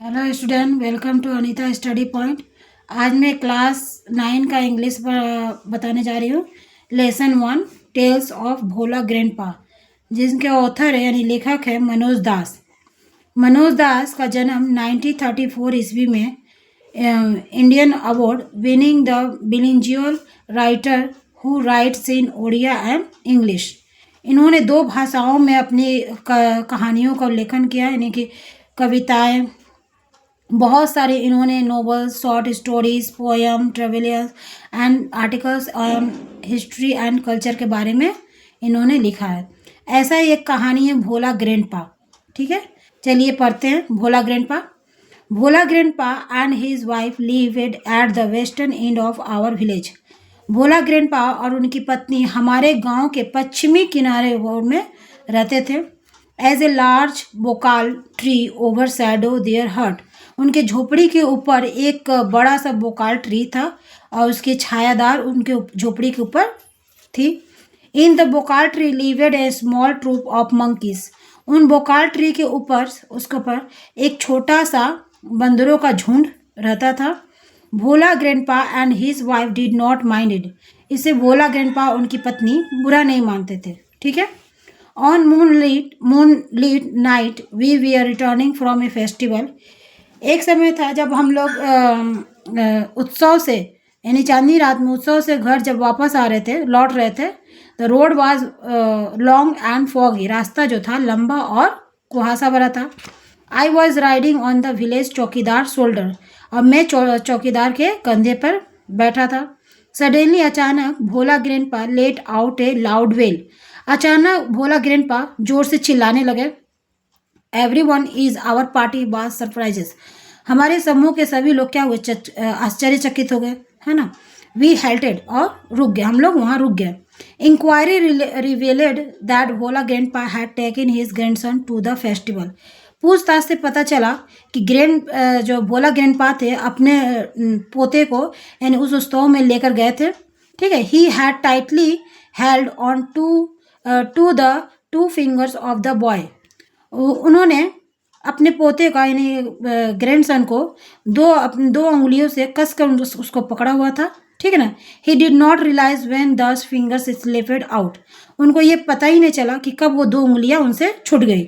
Hello student, welcome to Anita study point. आज मैं class 9 का इंग्लिश बताने जा रही हूँ। Lesson 1, tales of Bhola grandpa, जिनके ऑथर है यानी लेखक है मनोज दास। मनोज दास का जन्म 1934 ईस्वी में Indian award winning the bilingual writer who writes in Odia and English. इन्होंने 2 भाषाओं में अपनी कहानियों का लेखन किया, यानी कि कविताएं, बहुत सारे इन्होंने novels, short stories, poem, travels and articles on history and culture के बारे में इन्होंने लिखा है। ऐसा ही एक कहानी है भोला ग्रैंडपा। ठीक है, चलिए पढ़ते हैं। Bhola grandpa. Bhola grandpa and his wife lived at the western end of our village. Bhola grandpa और उनकी पत्नी हमारे गांव के पश्चिमी किनारे में रहते थे। As a large bakul tree over shadow their hut. उनके झोपड़ी के ऊपर एक बड़ा सा बोकाल ट्री था और उसकी छायादार उनके झोपड़ी के ऊपर थी। In the bakul tree lived a small troop of monkeys. उन बोकाल ट्री के ऊपर उसके ऊपर एक छोटा सा बंदरों का झुंड रहता था। Bhola grandpa and his wife did not mind it. इसे भोला ग्रैंडपा उनकी पत्नी बुरा नहीं मानते थे। ठीक है। On moonlit night we are returning from a festival. एक समय था जब हम लोग उत्सव से, यानी चांदनी रात में उत्सव से घर जब वापस आ रहे थे, लौट रहे थे। The road was long and foggy. रास्ता जो था लंबा और कुहासा भरा था। I was riding on the village चौकीदार शोल्डर। और मैं चौकीदार के कंधे पर बैठा था। सडनली अचानक Bhola grandpa let out a loud wail. अचानक भोला ग्रैंडपा जोर से चिल्लाने लगे। Everyone is our party was surprises. हमारे समूह के सभी लोग क्या हुए, आश्चर्यचकित हो गए, है ना। वी हेल्टेड, और रुक गए, हम लोग वहाँ रुक गए। Inquiry revealed that Bhola grandpa had taken his grandson to the festival. पूछताछ से पता चला कि जो भोला ग्रैंडपा थे अपने पोते को यानी उस उत्सव में लेकर गए थे। ठीक है। He had tightly held on to the 2 fingers of the boy. उन्होंने अपने पोते का यानी ग्रैंडसन को दो उंगलियों से कसकर उसको पकड़ा हुआ था। ठीक है ना। He did not realise when दस फिंगर्स स्लिपेड आउट। उनको ये पता ही नहीं चला कि कब वो 2 उंगलियां उनसे छूट गई।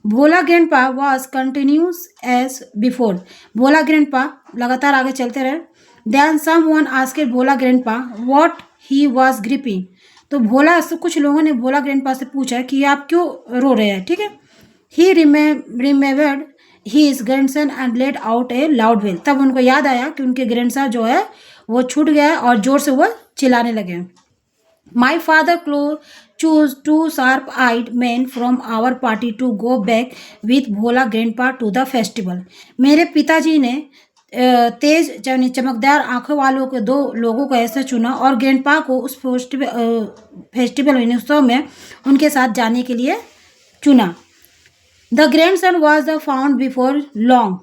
Bhola grandpa was continuous as before. Bhola grandpa लगातार आगे चलते रहे। Then someone asked Bhola grandpa what he was gripping. तो कुछ लोगों ने भोला ग्रैंडपा से पूछा कि आप क्यों रो रहे हैं। ठीक है। He remembered his grandson and let out a loud wail। तब उनको याद आया कि उनके ग्रैंडसन जो है वो छूट गया और जोर से वो चिल्लाने लगे। My father chose 2 sharp-eyed men from our party to go back with Bhola grandpa to the festival। मेरे पिताजी ने तेज चमकदार आंखों वालों के 2 लोगों को ऐसे चुना और ग्रैंडपा को उस फेस्टिवल उत्सव में उनके साथ जाने के लिए चुना। The grandson was the found before long.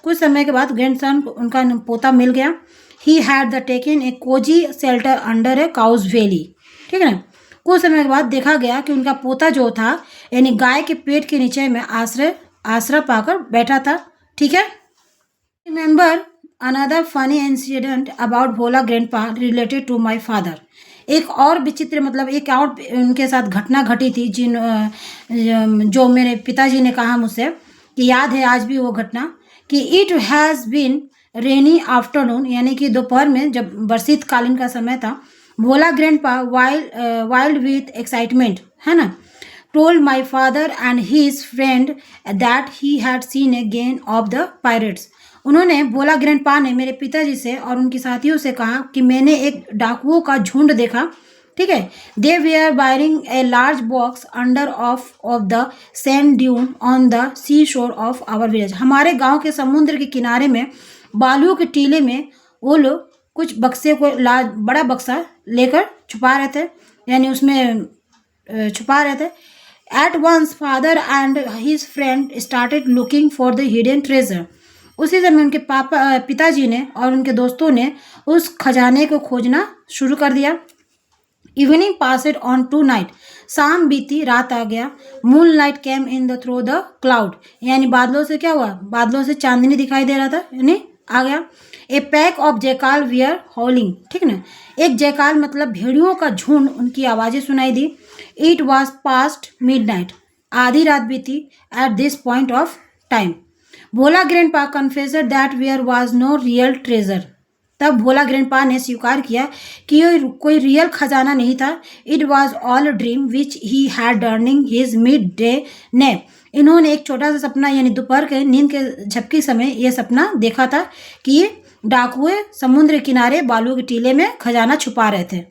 कुछ समय के बाद ग्रैंडसन उनका पोता मिल गया। He had the taken a cosy shelter under a cow's valley. ठीक है ना। कुछ समय के बाद देखा गया कि उनका पोता जो था यानी गाय के पेट के नीचे में आश्रय पाकर बैठा था। ठीक है। Remember another funny incident about Bhola grandpa related to my father. एक और विचित्र एक और उनके साथ घटना घटी थी जो मेरे पिताजी ने कहा मुझसे कि याद है आज भी वो घटना, कि it has been rainy afternoon, यानी कि दोपहर में जब बरसीतकालीन का समय था। Bhola grandpa wild with excitement, है ना, told my father and his friend that he had seen a game of the pirates. उन्होंने भोला ग्रैंडपा ने मेरे पिताजी से और उनके साथियों से कहा कि मैंने एक डाकुओं का झुंड देखा। ठीक है। They were burying a large box under of the sand dune on the sea shore of our village. हमारे गांव के समुद्र के किनारे में बालुओं के टीले में वो लोग कुछ बक्से को बड़ा बक्सा लेकर छुपा रहे थे, यानी उसमें छुपा रहे थे। At once father and his friend started looking for the hidden treasure. उसी समय उनके पिताजी ने और उनके दोस्तों ने उस खजाने को खोजना शुरू कर दिया। Evening passed on to night. शाम बीती, रात आ गया। Moon light came in the through the cloud, यानी बादलों से क्या हुआ, बादलों से चांदनी दिखाई दे रहा था, यानी आ गया। ए पैक ऑफ जयकाल वियर हॉलिंग, ठीक ना, एक जयकाल मतलब भेड़ियों का झुंड, उनकी आवाज़ें सुनाई दी। इट वॉज पास्ट मिडनाइट, आधी रात बीती। At this point of time Bhola grandpa confessed that where was no real treasure, तब भोला ग्रैंडपा ने स्वीकार किया कि ये कोई रियल खजाना नहीं था। It was all dream which he had during his mid day nap, इन्होंने एक छोटा सा सपना, यानी दोपहर के नींद के झपकी समय ये सपना देखा था कि डाकुए समुद्र किनारे बालू के टीले में खजाना छुपा रहे थे।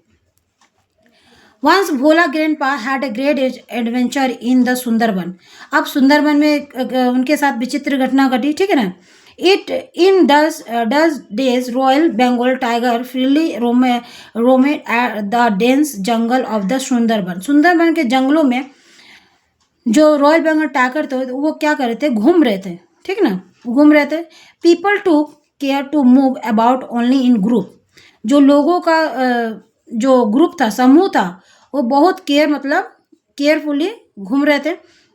Once Bhola grandpa had a great adventure in the Sundarban, अब सुंदरबन में उनके साथ विचित्र घटना घटी, ठीक है ना। It in this days royal Bengal tiger freely roamed the dense jungle of the Sundarban, Sundarban के जंगलों में जो रॉयल बंगाल टाइगर थे वो क्या कर रहे थे, घूम रहे थे, ठीक ना, घूम रहे थे। People to care to move about only in group, जो लोगों का जो ग्रुप था, समूह था, वो बहुत मतलब केयरफुली घूम रहे थे।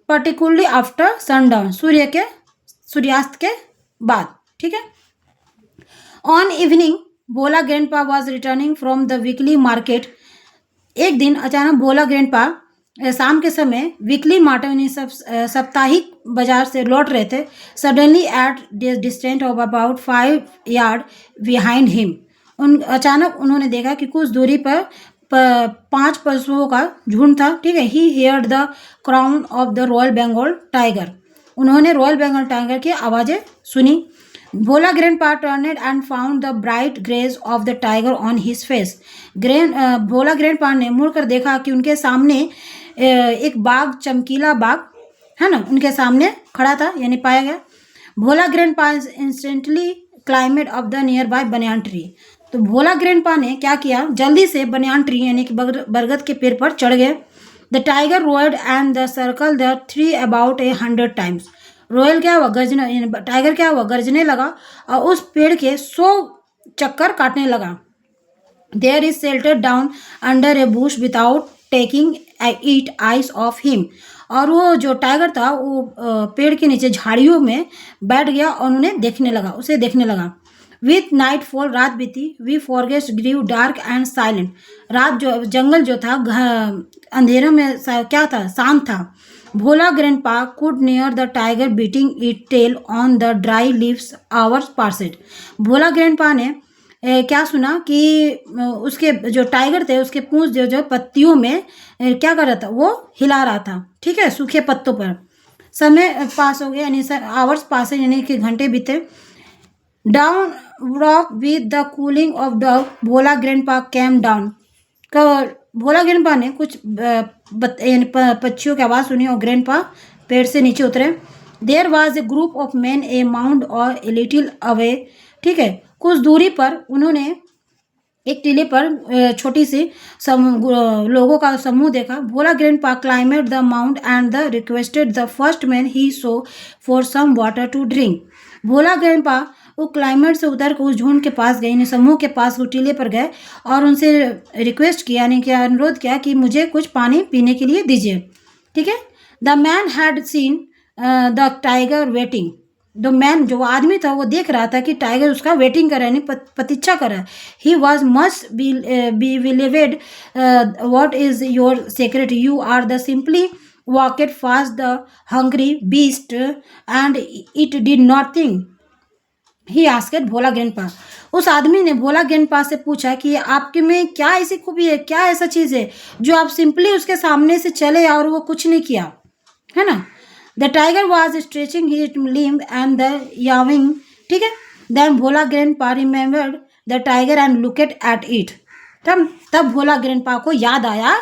पर्टिकुलरली आफ्टर सनडाउन, सूर्यास्त के बाद, ठीक है। On evening Bhola grandpa was returning from the weekly market, एक दिन अचानक भोला ग्रैंडपा शाम के समय वीकली मार्केट साप्ताहिक बाजार से लौट रहे थे। Suddenly at distance of about 5 yard behind him, अचानक उन्होंने देखा कि कुछ दूरी पर 5 पशुओं का झुंड था, ठीक है। He heard the crown of the royal Bengal tiger, उन्होंने रॉयल बंगाल टाइगर की आवाज़ें सुनी। Bhola grandpa turned and found the bright gaze of the tiger on his face, Bhola grandpa ने मुड़कर देखा कि उनके सामने एक बाघ, चमकीला बाघ है ना, उनके सामने खड़ा था, यानी पाया गया। Bhola grandpa instantly climbed of the near by banyan tree, तो भोला ग्रैंडपा ने क्या किया, जल्दी से बनियान ट्री यानी कि बरगद के पेड़ पर चढ़ गए। The tiger roared and the circle the tree about 100 times, roared क्या हुआ, गर्जने, टाइगर क्या हुआ, गर्जने लगा और उस पेड़ के 100 चक्कर काटने लगा। There is shelter down under a bush without taking it eyes off him, और वो जो टाइगर था वो पेड़ के नीचे झाड़ियों में बैठ गया और उन्हें देखने लगा, उसे देखने लगा। विथ नाइट फॉल, रात बीती। We forest grew dark and silent, रात जो जंगल जो था अंधेरों में क्या था, शांत था। Bhola grandpa could near the tiger beating it tail on the dry leaves hours passed, Bhola grandpa ने क्या सुना कि उसके जो टाइगर थे उसके पूंछ जो पत्तियों में क्या कर रहा था, वो हिला रहा था, ठीक है, सूखे पत्तों पर। समय पास हो गया, यानी आवर्स पास है, यानी कि घंटे बीते। Down rock with the cooling of the Bhola grandpa came down, Bhola grandpa ने कुछ यानी पक्षियों की आवाज़ सुनी और ग्रैंडपा पेड़ से नीचे उतरे। There was a group of man a mound और ए लिटिल अवे, ठीक है, कुछ दूरी पर उन्होंने एक टीले पर छोटी सी लोगों का समूह देखा। Bhola grandpa climbed the mount and the requested the first man he saw for some water to drink, Bhola grandpa वो क्लाइमेट से उतर कर उस झुंड के पास गए, यानी समूह के पास, वो टीले पर गए और उनसे रिक्वेस्ट किया, यानी कि अनुरोध किया कि मुझे कुछ पानी पीने के लिए दीजिए, ठीक है। The man had seen the tiger waiting, the man जो आदमी था वो देख रहा था कि टाइगर उसका वेटिंग कर रहा है, यानी प्रतीक्षा कर रहा है। He was much be believed, what is your secret, you are the simply walked fast the hungry beast and it did not think, he asked Bhola grandpa, उस आदमी ने भोला ग्रैंडपा से पूछा कि आपके में क्या ऐसी खूबी है, क्या ऐसा चीज़ है जो आप सिंपली उसके सामने से चले और वो कुछ नहीं किया, है ना। The tiger was stretching his limb and the yawning, ठीक है। Then Bhola grandpa remembered the tiger and looked at it, तब भोला ग्रैंडपा को याद आया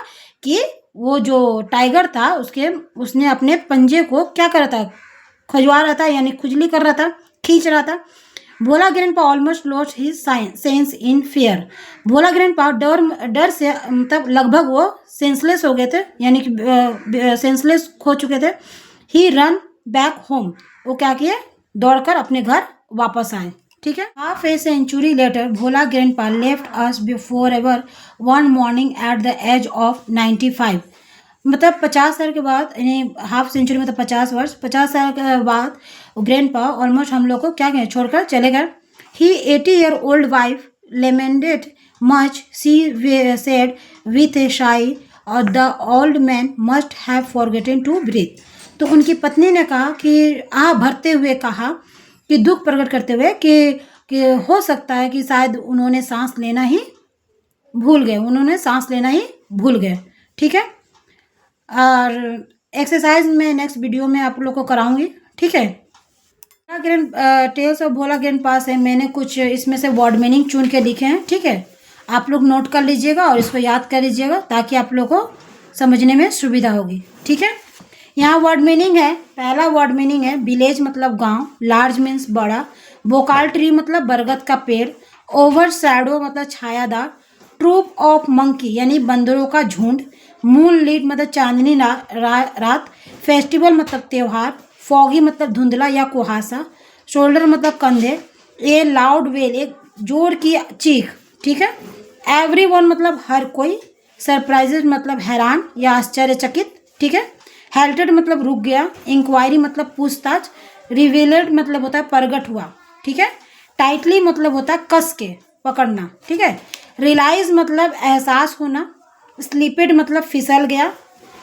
कि वो जो टाइगर था उसने अपने पंजे को क्या कर रहा था, खुजवा रहा था, यानी खुजली कर रहा था, खींच रहा था। Bhola grandpa almost lost his sense in fear, Bhola grandpa डर से मतलब लगभग वो सेंसलेस हो गए थे, यानी कि सेंसलेस खो चुके थे। ही रन बैक होम, वो क्या किए, दौड़कर अपने घर वापस आए, ठीक है। Half a century later Bhola grandpa left us before ever one morning at the age of 95, मतलब 50 साल के बाद, यानी हाफ सेंचुरी मतलब 50 वर्ष, 50 साल के बाद ग्रैंडपा ऑलमोस्ट हम लोग को क्या कहें छोड़कर चले गए। He 80-year-old wife lamented much, she said with a sigh और the old man must have forgotten to breathe. तो उनकी पत्नी ने कहा कि भरते हुए कहा कि दुख प्रकट करते हुए कि हो सकता है कि शायद उन्होंने सांस लेना ही भूल गए। ठीक है, और एक्सरसाइज में नेक्स्ट वीडियो में आप लोग को कराऊंगी। ठीक है, टेल्स ऑफ भोला ग्रैंडपा है, मैंने कुछ इसमें से वर्ड मीनिंग चुन के लिखे हैं। ठीक है, आप लोग नोट कर लीजिएगा और इसको याद कर लीजिएगा ताकि आप लोग को समझने में सुविधा होगी। ठीक है, यहाँ वर्ड मीनिंग है। पहला वर्ड मीनिंग है विलेज मतलब गांव, लार्ज मीन्स बड़ा, बोकाल ट्री मतलब बरगद का पेड़, ओवर शैडो मतलब छायादार, ट्रूप ऑफ मंकी यानी बंदरों का झुंड, मून लीड मतलब चांदनी रात, फेस्टिवल मतलब त्यौहार, फॉगी मतलब धुंधला या कुहासा, शोल्डर मतलब कंधे, ए लाउड वेल एक जोर की चीख। ठीक है, एवरीवन मतलब हर कोई, सरप्राइजेज मतलब हैरान या आश्चर्यचकित। ठीक है, हेल्टेड मतलब रुक गया, इंक्वायरी मतलब पूछताछ, रिवीलेड मतलब होता है प्रगट हुआ। ठीक है, टाइटली मतलब होता है कस के पकड़ना। ठीक है, रियलाइज मतलब एहसास होना, स्लीपेड मतलब फिसल गया,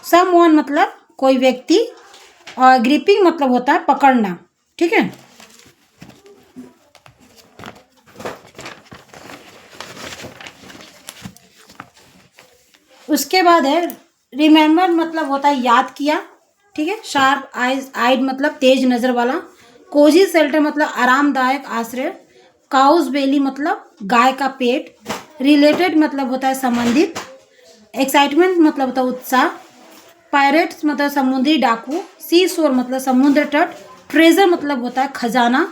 समवन मतलब कोई व्यक्ति, और ग्रिपिंग मतलब होता है पकड़ना। ठीक है, उसके बाद है रिमेम्बर मतलब होता है याद किया। ठीक है, शार्प आइड मतलब तेज नज़र वाला, कोजी शेल्टर मतलब आरामदायक आश्रय, काउस बेली मतलब गाय का पेट, रिलेटेड मतलब होता है संबंधित, एक्साइटमेंट मतलब होता है उत्साह, पायरेट्स मतलब समुद्री डाकू, सी शोर मतलब समुद्र तट, ट्रेजर मतलब होता है खजाना,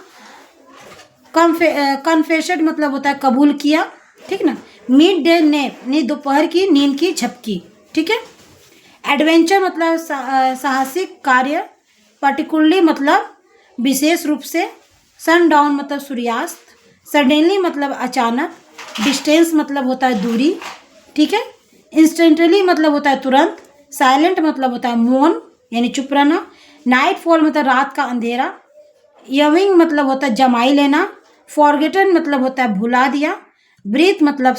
कन्फेशड मतलब होता है कबूल किया। ठीक ना, मिड डे नैप यानी दोपहर की नींद की झपकी। ठीक है, एडवेंचर मतलब साहसिक कार्य, पर्टिकुलरली मतलब विशेष रूप से, सनडाउन मतलब सूर्यास्त, सडनली मतलब अचानक, डिस्टेंस मतलब होता है दूरी। ठीक है, इंस्टेंटली मतलब होता है तुरंत, साइलेंट मतलब होता है मौन यानी चुप रहना, नाइट फॉल मतलब रात का अंधेरा, यविंग मतलब होता है जमाई लेना, फॉरगेटन मतलब होता है भुला दिया, ब्रीथ मतलब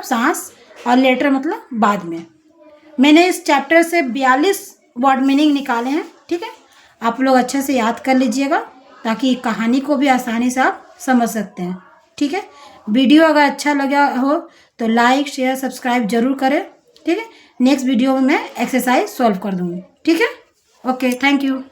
सांस, और लेटर मतलब बाद में। मैंने इस चैप्टर से 42 वर्ड मीनिंग निकाले हैं। ठीक है, आप लोग अच्छे से याद कर लीजिएगा ताकि कहानी को भी आसानी से आप समझ सकते हैं। ठीक है, वीडियो अगर अच्छा लगा हो तो लाइक शेयर सब्सक्राइब जरूर करें। ठीक है, नेक्स्ट वीडियो में मैं एक्सरसाइज सॉल्व कर दूँगी। ठीक है, ओके, थैंक यू।